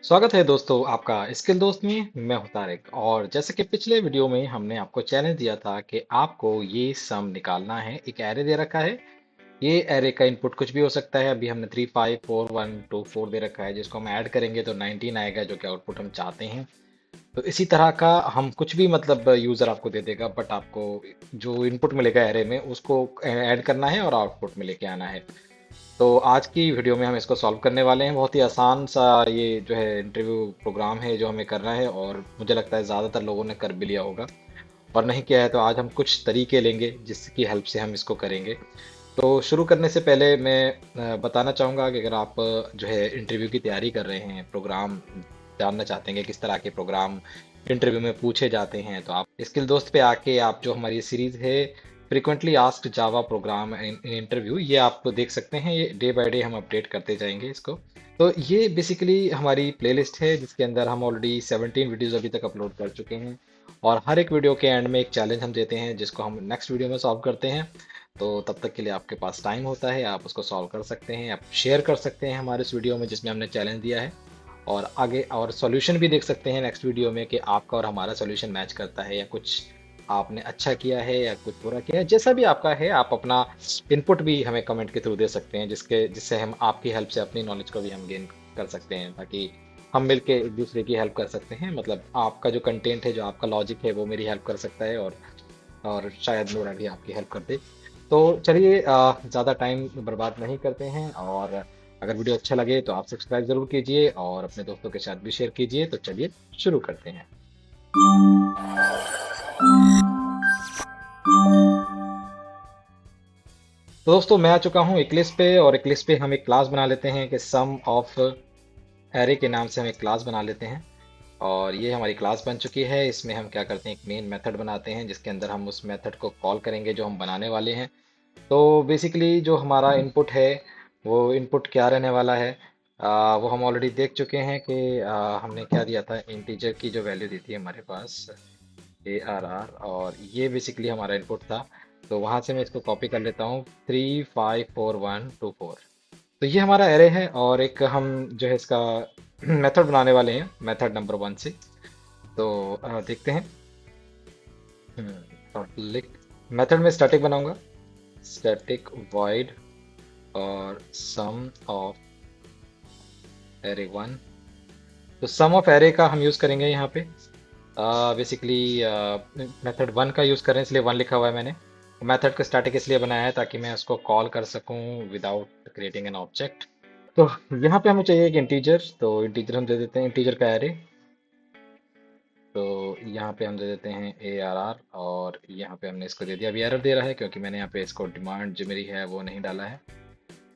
स्वागत है दोस्तों आपका स्किल दोस्त में। मैं हूं तारिक, और जैसे कि पिछले वीडियो में हमने आपको चैलेंज दिया था कि आपको ये सम निकालना है। एक एरे दे रखा है। ये एरे का इनपुट कुछ भी हो सकता है। अभी हमने 3 5 4 1 2 4 दे रखा है, जिसको हम ऐड करेंगे तो 19 आएगा, जो कि आउटपुट हम चाहते हैं। तो इसी तरह का हम कुछ भी मतलब यूजर आपको दे देगा, बट आपको जो इनपुट मिलेगा एरे में उसको ऐड करना है और आउटपुट में लेके आना है। तो आज की वीडियो में हम इसको सॉल्व करने वाले हैं। बहुत ही आसान सा ये जो है इंटरव्यू प्रोग्राम है जो हमें करना है, और मुझे लगता है ज़्यादातर लोगों ने कर भी लिया होगा, और नहीं किया है तो आज हम कुछ तरीके लेंगे जिसकी हेल्प से हम इसको करेंगे। तो शुरू करने से पहले मैं बताना चाहूँगा कि अगर आप जो है इंटरव्यू की तैयारी कर रहे हैं, प्रोग्राम जानना चाहते हैं कि किस तरह के प्रोग्राम इंटरव्यू में पूछे जाते हैं, तो आप स्किल दोस्त पे आके आप जो हमारी सीरीज है frequently asked Java program in interview, ये आप देख सकते हैं। ये डे बाय डे हम अपडेट करते जाएंगे इसको। तो ये बेसिकली हमारी प्लेलिस्ट है जिसके अंदर हम ऑलरेडी 17 वीडियोस अभी तक अपलोड कर चुके हैं, और हर एक वीडियो के एंड में एक चैलेंज हम देते हैं जिसको हम नेक्स्ट वीडियो में सॉल्व करते हैं। तो तब तक के लिए आपके पास टाइम होता है, आप उसको सॉल्व कर सकते हैं, आप शेयर कर सकते हैं हमारे इस वीडियो में जिसमें हमने चैलेंज दिया है, और आगे और सॉल्यूशन भी देख सकते हैं नेक्स्ट वीडियो में कि आपका और हमारा सॉल्यूशन मैच करता है, या कुछ आपने अच्छा किया है या कुछ बुरा किया है। जैसा भी आपका है, आप अपना इनपुट भी हमें कमेंट के थ्रू दे सकते हैं, जिससे हम आपकी हेल्प से अपनी नॉलेज को भी हम गेन कर सकते हैं, ताकि हम मिलके एक दूसरे की हेल्प कर सकते हैं। मतलब आपका जो कंटेंट है, जो आपका लॉजिक है, वो मेरी हेल्प कर सकता है, और शायद मेरा भी आपकी हेल्प कर दे। तो चलिए, ज़्यादा टाइम बर्बाद नहीं करते हैं, और अगर वीडियो अच्छा लगे तो आप सब्सक्राइब ज़रूर कीजिए और अपने दोस्तों के साथ भी शेयर कीजिए। तो चलिए शुरू करते हैं। तो दोस्तों, मैं आ चुका हूँ इक्लिप्स पे, और इक्लिप्स पे हम एक क्लास बना लेते हैं कि सम ऑफ एरे के नाम से हम एक क्लास बना लेते हैं। और ये हमारी क्लास बन चुकी है। इसमें हम क्या करते हैं, एक मेन मेथड बनाते हैं जिसके अंदर हम उस मेथड को कॉल करेंगे जो हम बनाने वाले हैं। तो बेसिकली जो हमारा इनपुट है, वो इनपुट क्या रहने वाला है, वो हम ऑलरेडी देख चुके हैं कि हमने क्या दिया था। इंटीजर की जो वैल्यू दी थी हमारे पास ARR, और ये बेसिकली हमारा इनपुट था। तो वहाँ से मैं इसको कॉपी कर लेता हूँ, 3 5 4 1 2 4। तो ये हमारा एरे है, और एक हम जो है इसका मेथड बनाने वाले हैं, मेथड नंबर 1 से। तो देखते हैं। पब्लिक मेथड में स्टैटिक बनाऊंगा, स्टैटिक void और सम ऑफ एरे 1। तो सम ऑफ एरे का हम यूज़ करेंगे यहाँ पे। बेसिकली मेथड 1 का यूज़ करें, इसलिए 1 लिखा हुआ है मैंने। मेथड को स्टैटिक इसलिए बनाया है ताकि मैं उसको कॉल कर सकूं विदाउट क्रिएटिंग एन ऑब्जेक्ट। तो यहाँ पे हमें चाहिए एक इंटीजर, तो इंटीजर हम दे देते हैं इंटीजर का एरे। तो यहाँ पे हम दे देते हैं ARR, और यहाँ पे हमने इसको दे दिया। अभी एरर दे रहा है क्योंकि मैंने यहाँ पे इसको डिमांड जो मेरी है वो नहीं डाला है।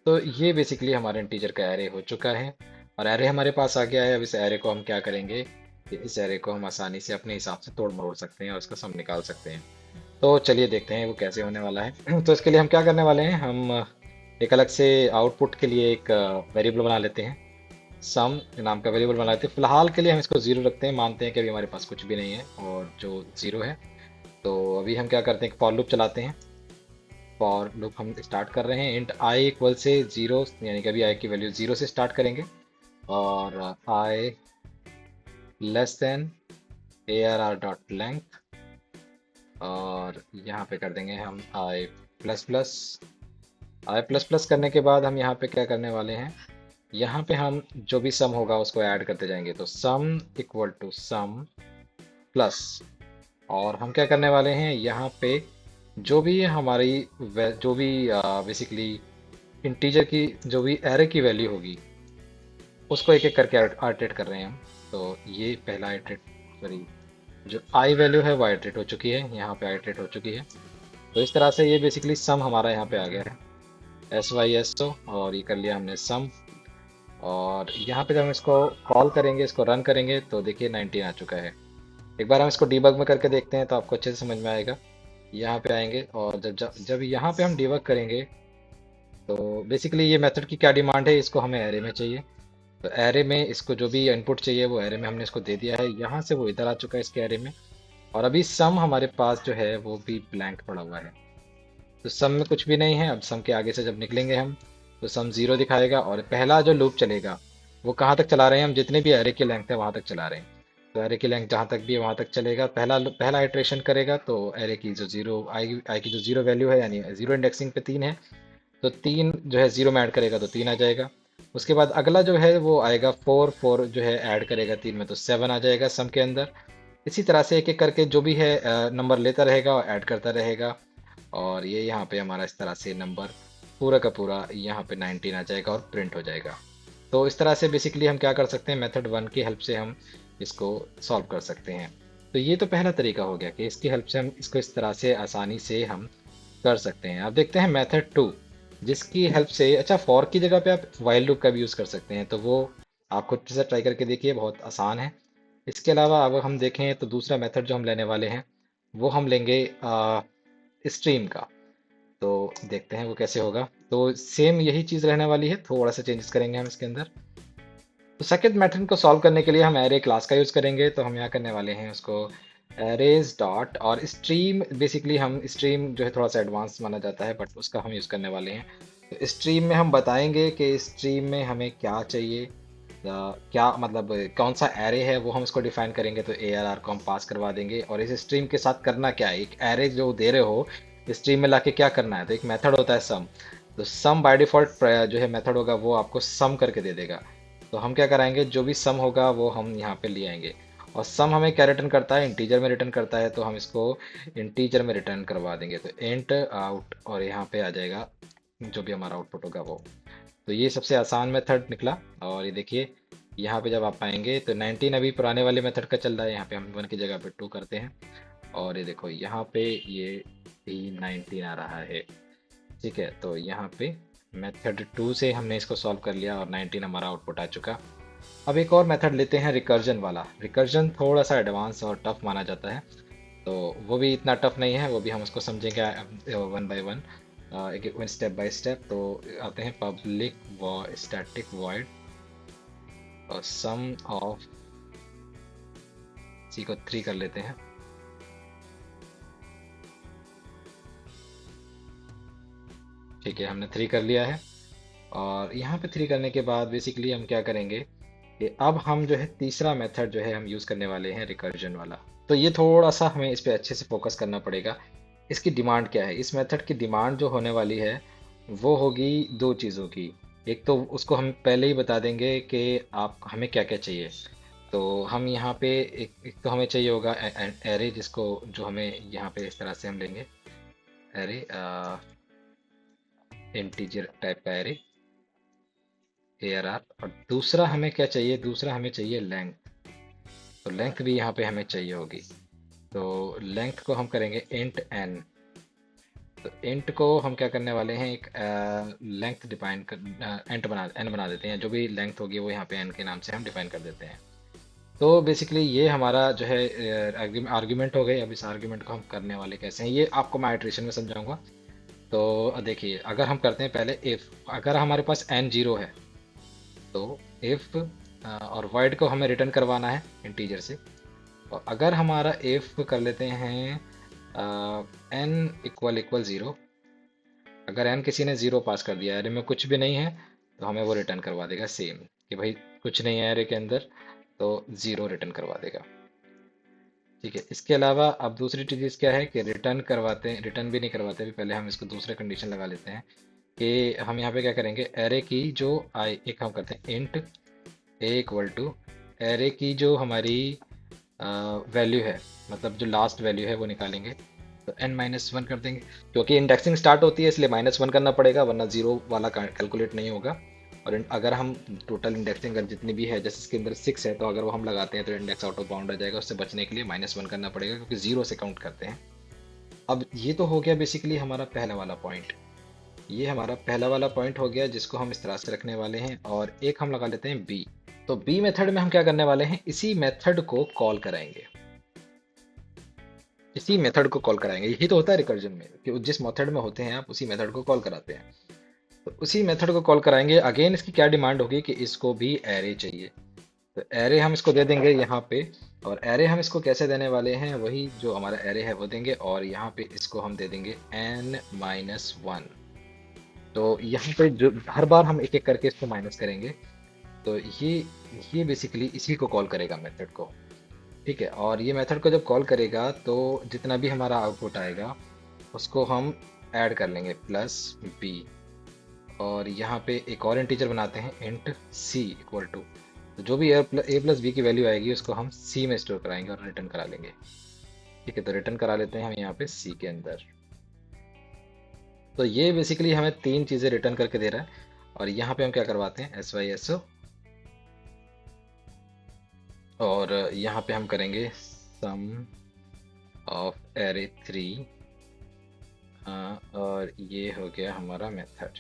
तो ये बेसिकली हमारे इंटीजर का एरे हो चुका है, और एरे हमारे पास आ गया है। अब इस एरे को हम क्या करेंगे कि इस एरे को हम आसानी से अपने हिसाब से तोड़ मरोड़ सकते हैं और इसका सम निकाल सकते हैं। तो चलिए देखते हैं वो कैसे होने वाला है। तो इसके लिए हम क्या करने वाले हैं, हम एक अलग से आउटपुट के लिए एक वेरिएबल बना लेते हैं। सम नाम का वेरिएबल बना लेते हैं। फिलहाल के लिए हम इसको जीरो रखते हैं, मानते हैं कि अभी हमारे पास कुछ भी नहीं है और जो जीरो है। तो अभी हम क्या करते हैं, फॉर लूप चलाते हैं। फॉर लूप हम स्टार्ट कर रहे हैं, इंट आई इक्वल से जीरो, यानी कि अभी आई की वैल्यू जीरो से स्टार्ट करेंगे, और I less than ARR dot length, और यहाँ पे कर देंगे हम I plus plus. I plus plus करने के बाद हम यहाँ पे क्या करने वाले हैं, यहाँ पे हम जो भी सम होगा उसको ऐड करते जाएंगे। तो sum equal to sum plus, और हम क्या करने वाले हैं, यहाँ पे जो भी हमारी जो भी बेसिकली इंटीजर की जो भी एरे की वैल्यू होगी उसको एक एक करके आइटरेट कर रहे हैं हम। तो ये पहला आइटरेट, सॉरी, जो आई वैल्यू है वो आइटरेट हो चुकी है, यहाँ पे आइटरेट हो चुकी है। तो इस तरह से ये बेसिकली सम हमारा यहाँ पे आ गया है, SYSO, और ये कर लिया हमने सम। और यहाँ पे जब हम इसको कॉल करेंगे, इसको रन करेंगे, तो देखिए 19 आ चुका है। एक बार हम इसको डीबग में करके देखते हैं तो आपको अच्छे से समझ में आएगा। यहाँ पे आएंगे, और जब जब जब यहाँ पे हम डीबग करेंगे, तो बेसिकली ये मेथड की क्या डिमांड है, इसको हमें एरे में चाहिए। तो एरे में इसको जो भी इनपुट चाहिए वो एरे में हमने इसको दे दिया है, यहाँ से वो इधर आ चुका है इसके एरे में। और अभी सम हमारे पास जो है वो भी ब्लैंक पड़ा हुआ है। तो सम में कुछ भी नहीं है। अब सम के आगे से जब निकलेंगे हम, तो सम जीरो दिखाएगा, और पहला जो लूप चलेगा वो कहाँ तक चला रहे हैं, हम जितने भी एरे की लेंथ है वहां तक चला रहे हैं। तो एरे की लेंथ जहां तक भी है वहां तक चलेगा, पहला पहला इटरेशन करेगा तो एरे की जो जीरो आई आई की जो जीरो वैल्यू है, यानी जीरो इंडेक्सिंग पे 3 है, तो 3 जो है जीरो में ऐड करेगा तो 3 आ जाएगा। उसके बाद अगला जो है वो आएगा 4, 4 जो है ऐड करेगा 3 में तो 7 आ जाएगा सम के अंदर। इसी तरह से एक एक करके जो भी है नंबर लेता रहेगा और ऐड करता रहेगा, और ये यहाँ पे हमारा इस तरह से नंबर पूरा का पूरा यहाँ पे 19 आ जाएगा और प्रिंट हो जाएगा। तो इस तरह से बेसिकली हम क्या कर सकते हैं, मेथड 1 की हेल्प से हम इसको सॉल्व कर सकते हैं। तो ये तो पहला तरीका हो गया कि इसकी हेल्प से हम इसको इस तरह से आसानी से हम कर सकते हैं। अब देखते हैं मेथड 2, जिसकी हेल्प से, अच्छा फॉर की जगह पे आप वाइल लूप का भी यूज़ कर सकते हैं, तो वो आप खुद से ट्राई करके देखिए, बहुत आसान है। इसके अलावा अब हम देखें तो दूसरा मेथड जो हम लेने वाले हैं वो हम लेंगे स्ट्रीम का। तो देखते हैं वो कैसे होगा। तो सेम यही चीज़ रहने वाली है, थोड़ा सा चेंजेस करेंगे हम इसके अंदर। तो सेकंड मेथड को सॉल्व करने के लिए हम एरे क्लास का यूज़ करेंगे, तो हम यहाँ करने वाले हैं उसको एरेज डॉट और स्ट्रीम। बेसिकली हम स्ट्रीम जो है थोड़ा सा एडवांस माना जाता है, बट उसका हम यूज़ करने वाले हैं। तो स्ट्रीम में हम बताएंगे कि स्ट्रीम में हमें क्या चाहिए, क्या मतलब कौन सा एरे है वो हम इसको डिफाइन करेंगे। तो ए आर आर को हम पास करवा देंगे, और इस स्ट्रीम के साथ करना क्या है, एक एरे जो दे रहे हो स्ट्रीम में लाके क्या करना है, तो एक मेथड होता है सम। तो सम बाय डिफॉल्ट जो है मेथड होगा वो आपको सम करके दे देगा। तो हम क्या कराएंगे, जो भी सम होगा वो हम यहाँ पे ले आएंगे। और सम हमें क्या रिटर्न करता है, इंटीजर में रिटर्न करता है, तो हम इसको इंटीजर में रिटर्न करवा देंगे। तो इंट आउट, और यहाँ पे आ जाएगा जो भी हमारा आउटपुट होगा वो। तो ये सबसे आसान मेथड निकला। और ये देखिए यहाँ पे जब आप आएंगे तो 19 अभी पुराने वाले मेथड का चल रहा है, यहाँ पे हम 1 की जगह पे 2 करते हैं, और ये देखो यहाँ पे ये भी 19 आ रहा है। ठीक है, तो यहाँ पे मेथड 2 से हमने इसको सॉल्व कर लिया और 19 हमारा आउटपुट आ चुका। अब एक और मेथड लेते हैं रिकर्जन वाला। रिकर्जन थोड़ा सा एडवांस और टफ माना जाता है, तो वो भी इतना टफ नहीं है, वो भी हम उसको समझेंगे वन बाय वन, एक स्टेप बाय स्टेप। तो आते हैं पब्लिक स्टैटिक वॉइड और सम ऑफ, सी को 3 कर लेते हैं। ठीक है, हमने 3 कर लिया है। और यहाँ पे 3 करने के बाद बेसिकली हम क्या करेंगे कि अब हम जो है तीसरा मेथड जो है हम यूज़ करने वाले हैं रिकर्जन वाला। तो ये थोड़ा सा हमें इस पे अच्छे से फोकस करना पड़ेगा। इसकी डिमांड क्या है, इस मेथड की डिमांड जो होने वाली है वो होगी दो चीज़ों की। एक तो उसको हम पहले ही बता देंगे कि आप हमें क्या क्या चाहिए। तो हम यहाँ पे एक तो हमें चाहिए होगा एरे, जिसको जो हमें यहाँ पे इस तरह से हम लेंगे एरे, इंटीजर टाइप का एरे ए आर आर। और दूसरा हमें क्या चाहिए, दूसरा हमें चाहिए लेंथ। तो लेंथ भी यहाँ पे हमें चाहिए होगी। तो लेंथ को हम करेंगे इंट एन। तो इंट को हम क्या करने वाले हैं, एक लेंथ डिफाइन कर एंट बना एन बना देते हैं, जो भी लेंथ होगी वो यहाँ पे एन के नाम से हम डिफाइन कर देते हैं। तो बेसिकली ये हमारा जो है आर्ग्यूमेंट हो गए। अब इस आर्ग्यूमेंट को हम करने वाले कैसे हैं ये आपको मैं आइट्रेशन में समझाऊंगा। तो देखिए, अगर हम करते हैं पहले इफ़, अगर हमारे पास एन जीरो है तो इफ़, और void को हमें रिटर्न करवाना है इंटीजर से। और अगर हमारा इफ़ कर लेते हैं एन इक्वल इक्वल ज़ीरो, अगर एन किसी ने ज़ीरो पास कर दिया, एरे में कुछ भी नहीं है, तो हमें वो रिटर्न करवा देगा सेम, कि भाई कुछ नहीं है एरे के अंदर, तो ज़ीरो रिटर्न करवा देगा। ठीक है, इसके अलावा अब दूसरी चीज़ क्या है कि रिटर्न करवाते हैं, रिटर्न भी नहीं करवाते, भी पहले हम इसको दूसरे कंडीशन लगा लेते हैं कि हम यहाँ पे क्या करेंगे, एरे की जो आई, एक हम करते हैं int a equal to array की जो हमारी वैल्यू है, मतलब जो लास्ट वैल्यू है वो निकालेंगे। तो एन माइनस वन कर देंगे, क्योंकि इंडेक्सिंग स्टार्ट होती है इसलिए -1 करना पड़ेगा, वरना जीरो वाला कैलकुलेट नहीं होगा। और अगर हम टोटल इंडेक्सिंग अगर जितनी भी है, जैसे इसके अंदर 6 है, तो अगर वो हम लगाते हैं तो इंडेक्स आउट ऑफ बाउंड आ जाएगा, उससे बचने के लिए -1 करना पड़ेगा, क्योंकि जीरो से काउंट करते हैं। अब ये तो हो गया बेसिकली हमारा पहला वाला पॉइंट, ये हमारा पहला वाला पॉइंट हो गया जिसको हम इस तरह से रखने वाले हैं। और एक हम लगा लेते हैं बी। तो बी मेथड में हम क्या करने वाले हैं, इसी मेथड को कॉल कराएंगे, इसी मेथड को कॉल कराएंगे। यही तो होता है रिकर्जन में, कि जिस मेथड में होते हैं आप उसी मेथड को कॉल कराते हैं। तो उसी मेथड को कॉल कराएंगे। अगेन इसकी क्या डिमांड होगी कि इसको भी एरे चाहिए, तो एरे हम इसको दे देंगे यहाँ पे। और एरे हम इसको कैसे देने वाले हैं, वही जो हमारा एरे है वो देंगे, और यहाँ पे इसको हम दे देंगे n-1। तो यहाँ पे जो हर बार हम एक एक करके इसको माइनस करेंगे। तो ये बेसिकली इसी को कॉल करेगा मेथड को। ठीक है, और ये मेथड को जब कॉल करेगा तो जितना भी हमारा आउटपुट आएगा उसको हम ऐड कर लेंगे प्लस बी, और यहाँ पे एक और इंटीजर बनाते हैं इंट सी इक्वल टू, तो जो भी ए प्लस बी की वैल्यू आएगी उसको हम सी में स्टोर कराएंगे और रिटर्न करा लेंगे। ठीक है, तो रिटर्न करा लेते हैं हम यहाँ पे सी के अंदर। तो ये बेसिकली हमें तीन चीज़ें रिटर्न करके दे रहा है, और यहाँ पे हम क्या करवाते हैं एस वाई एस ओ, और यहाँ पे हम करेंगे सम ऑफ एरे 3, और ये हो गया हमारा मेथड।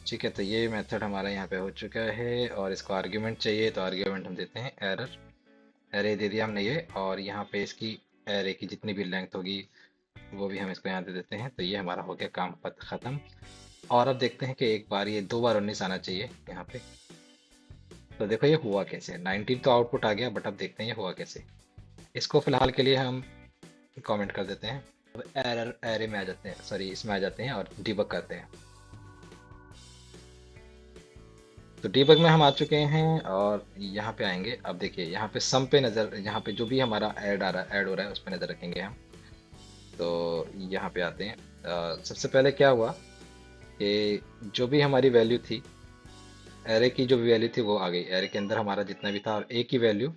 ठीक है, तो ये मेथड हमारा यहाँ पे हो चुका है, और इसको आर्ग्यूमेंट चाहिए तो आर्ग्यूमेंट हम देते हैं एरर, एरे दे दिया हमने ये, और यहाँ पे इसकी एरे की जितनी भी लेंथ होगी वो भी हम इसको यहाँ दे देते हैं। तो ये हमारा हो गया काम ख़त्म। और अब देखते हैं कि एक बार ये 2 बार 19 आना चाहिए यहाँ पे। तो देखो ये हुआ कैसे, 19 तो आउटपुट आ गया, बट अब देखते हैं ये हुआ कैसे। इसको फिलहाल के लिए हम कमेंट कर देते हैं। अब एरर एरे में आ जाते हैं, सॉरी इसमें आ जाते हैं और डिबग करते हैं। तो डीबग में हम आ चुके हैं, और यहाँ पे आएंगे। अब देखिए यहाँ पे सम पे नज़र, यहाँ पे जो भी हमारा ऐड आ रहा है, ऐड हो रहा है, उस पर नज़र रखेंगे हम। तो यहाँ पे आते हैं। सबसे पहले क्या हुआ कि जो भी हमारी वैल्यू थी, एरे की जो भी वैल्यू थी वो आ गई, एरे के अंदर हमारा जितना भी था, और ए की वैल्यू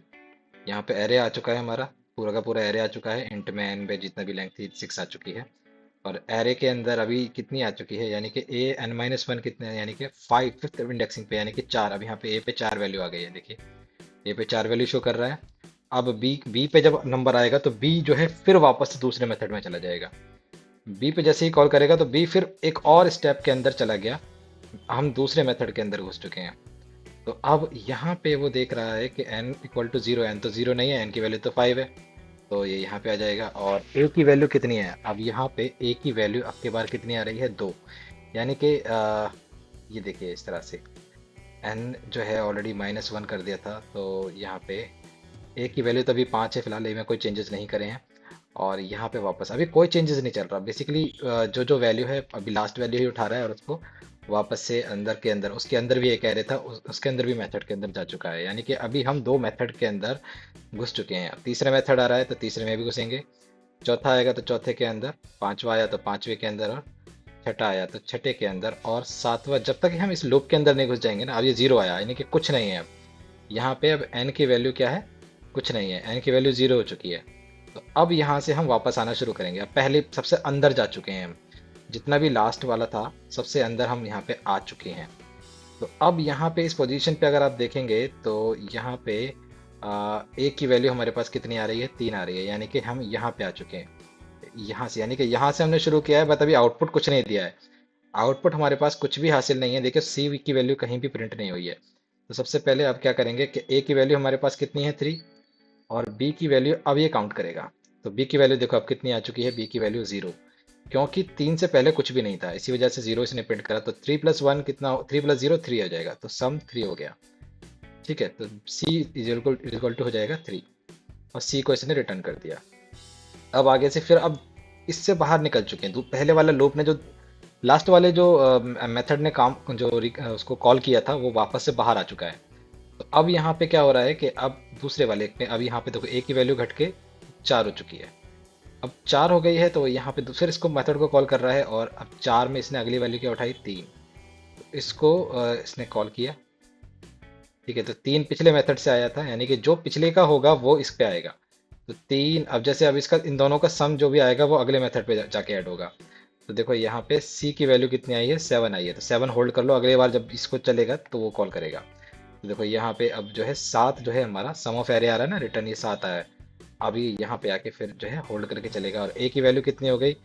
यहाँ पे एरे आ चुका है, हमारा पूरा का पूरा एरे आ चुका है। इंट में एन पे जितना भी लेंथ थी 6 आ चुकी है, और एरे के अंदर अभी कितनी आ चुकी है, यानी कि ए एन माइनस वन कितने है, यानी कि 5 फिफ्थ इंडेक्सिंग पे, यानी कि 4। अब यहाँ पे ए पे 4 वैल्यू आ गई है, देखिए ए पे 4 वैल्यू शो कर रहा है। अब बी पे जब नंबर आएगा तो बी जो है फिर वापस से दूसरे मेथड में चला जाएगा। बी पे जैसे ही कॉल करेगा तो बी फिर एक और स्टेप के अंदर चला गया, हम दूसरे मेथड के अंदर घुस चुके हैं। तो अब यहाँ पे वो देख रहा है कि n इक्वल टू 0, एन तो 0 नहीं है, n की वैल्यू तो 5 है, तो ये यहाँ पे आ जाएगा। और a की वैल्यू कितनी है, अब यहाँ पे a की वैल्यू अब के बार कितनी आ रही है, 2, यानी कि ये देखिए इस तरह से n जो है ऑलरेडी -1 कर दिया था, तो यहाँ पे a की वैल्यू तो अभी 5 है फिलहाल, में कोई चेंजेस नहीं करे हैं। और यहाँ पे वापस अभी कोई चेंजेस नहीं चल रहा, बेसिकली जो जो वैल्यू है अभी लास्ट वैल्यू ही उठा रहा है, और उसको वापस से अंदर के अंदर, उसके अंदर भी एक एरे था, उसके अंदर भी मेथड के अंदर जा चुका है, यानी कि अभी हम 2 मेथड के अंदर घुस चुके हैं। अब तीसरा मेथड आ रहा है तो तीसरे में भी घुसेंगे, चौथा आएगा तो चौथे के अंदर, पांचवा आया तो पांचवे के अंदर, और छठा आया तो छठे के अंदर, और सातवां, जब तक हम इस लूप के अंदर नहीं घुस जाएंगे ना। अब ये 0 आया, यानी कि कुछ नहीं है। अब यहाँ पे अब n की वैल्यू क्या है, कुछ नहीं है, n की वैल्यू 0 हो चुकी है। तो अब यहाँ से हम वापस आना शुरू करेंगे। अब पहले सबसे अंदर जा चुके हैं हम, जितना भी लास्ट वाला था सबसे अंदर हम यहाँ पे आ चुके हैं। तो अब यहाँ पे इस पोजीशन पे अगर आप देखेंगे तो यहाँ पे ए की वैल्यू हमारे पास कितनी आ रही है, 3 आ रही है, यानी कि हम यहाँ पे आ चुके हैं यहाँ से, यानी कि यहाँ से हमने शुरू किया है, बट अभी आउटपुट कुछ नहीं दिया है। आउटपुट हमारे पास कुछ भी हासिल नहीं है, देखिए सी की वैल्यू कहीं भी प्रिंट नहीं हुई है। तो सबसे पहले अब क्या करेंगे कि ए की वैल्यू हमारे पास कितनी है, 3, और बी की वैल्यू अब ये काउंट करेगा। तो बी की वैल्यू देखो अब कितनी आ चुकी है, बी की वैल्यू 0, क्योंकि 3 से पहले कुछ भी नहीं था, इसी वजह से 0 इसने प्रिंट करा। तो 3 + 1 कितना, 3 + 0 3 हो जाएगा, तो सम 3 हो गया। ठीक है, तो सी इज इक्वल टू हो जाएगा 3, और सी को इसने रिटर्न कर दिया। अब आगे से फिर अब इससे बाहर निकल चुके हैं, पहले वाला लूप ने जो लास्ट वाले जो मेथड ने काम जो उसको कॉल किया था वो वापस से बाहर आ चुका है। तो अब यहाँ पे क्या हो रहा है कि अब दूसरे वाले पे, अब यहाँ पे देखो ए की वैल्यू घट के 4 हो चुकी है। अब 4 हो गई है, तो यहाँ पे दूसरे इसको मेथड को कॉल कर रहा है, और अब 4 में इसने अगली वैल्यू क्या उठाई, 3, तो इसको इसने कॉल किया। ठीक है, तो 3 पिछले मेथड से आया था, यानी कि जो पिछले का होगा वो इस पे आएगा। तो 3, अब जैसे अब इसका इन दोनों का सम जो भी आएगा वो अगले मेथड पे जाके ऐड होगा। तो देखो यहाँ पे सी की वैल्यू कितनी आई है, 7 आई है, तो 7 होल्ड कर लो, अगली बार जब इसको चलेगा तो वो कॉल करेगा। तो देखो यहाँ पे अब जो है 7 जो है हमारा सम ऑफ एरे आ रहा है ना, रिटर्न ये 7 आया है। अभी यहाँ पे आके फिर जो है होल्ड करके चलेगा, और ए की वैल्यू कितनी हो गई,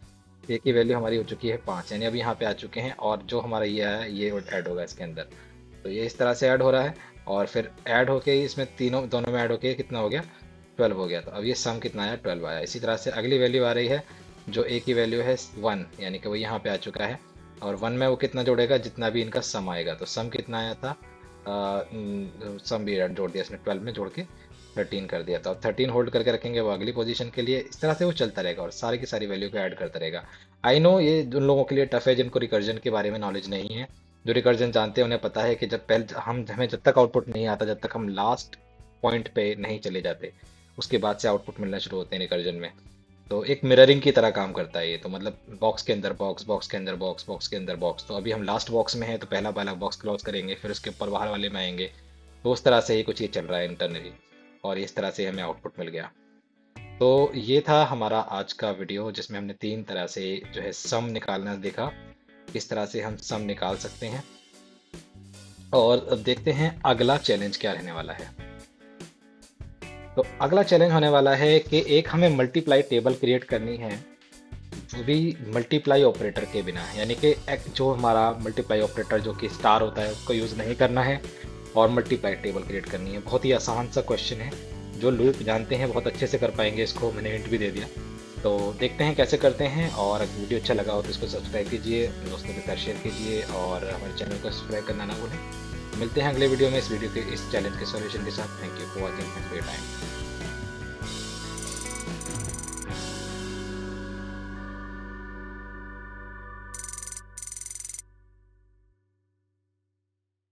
ए की वैल्यू हमारी हो चुकी है 5, यानी अभी यहाँ पे आ चुके हैं, और जो हमारा ये आया ये ऐड होगा इसके अंदर। तो ये इस तरह से ऐड हो रहा है, और फिर ऐड होके इसमें तीनों दोनों में ऐड होके कितना हो गया, 12 हो गया। तो अब ये सम कितना आया, 12 आया। इसी तरह से अगली वैल्यू आ रही है, जो ए की वैल्यू है 1, यानी कि वो यहाँ पे आ चुका है, और 1 में वो कितना जोड़ेगा, जितना भी इनका सम आएगा। तो सम कितना आया था, सम भी जोड़ दिया इसने, 12 में जोड़ के 13 कर दिया था, और 13 होल्ड करके रखेंगे वो अगली पोजीशन के लिए। इस तरह से वो चलता रहेगा, और सारी की सारी वैल्यू को ऐड करता रहेगा। आई नो ये उन लोगों के लिए टफ है जिनको रिकर्जन के बारे में नॉलेज नहीं है, जो रिकर्जन जानते हैं उन्हें पता है कि जब पहले हम हमें जब तक आउटपुट नहीं आता, जब तक हम लास्ट पॉइंट पे नहीं चले जाते, उसके बाद से आउटपुट मिलना शुरू होते हैं रिकर्जन में। तो एक मिररिंग की तरह काम करता है ये। तो मतलब बॉक्स के अंदर बॉक्स, बॉक्स के अंदर बॉक्स, बॉक्स के अंदर बॉक्स। तो अभी हम लास्ट बॉक्स में हैं, तो पहला वाला बॉक्स क्लोज करेंगे, फिर उसके ऊपर बाहर वाले में आएंगे। तो उस तरह से ही कुछ ये चल रहा है इंटरनली, और इस तरह से हमें आउटपुट मिल गया। तो ये था हमारा आज का वीडियो, जिसमें हमने 3 तरह से जो है सम निकालना देखा, किस तरह से हम सम निकाल सकते हैं। और अब देखते हैं अगला चैलेंज क्या रहने वाला है। तो अगला चैलेंज होने वाला है कि एक हमें मल्टीप्लाई टेबल क्रिएट करनी है, वो भी मल्टीप्लाई ऑपरेटर के बिना। यानी कि जो हमारा मल्टीप्लाई ऑपरेटर जो कि स्टार होता है उसको यूज़ नहीं करना है, और मल्टीप्लाई टेबल क्रिएट करनी है। बहुत ही आसान सा क्वेश्चन है, जो लूप जानते हैं बहुत अच्छे से कर पाएंगे इसको, मैंने हिंट भी दे दिया। तो देखते हैं कैसे करते हैं। और अगर वीडियो अच्छा लगा हो तो इसको सब्सक्राइब कीजिए, अपने दोस्तों के साथ शेयर कीजिए, और हमारे चैनल को सब्सक्राइब करना ना भूलें। मिलते हैं अगले वीडियो में इस चैलेंज के सॉल्यूशन के साथ। Thank you for watching, thanks for your time.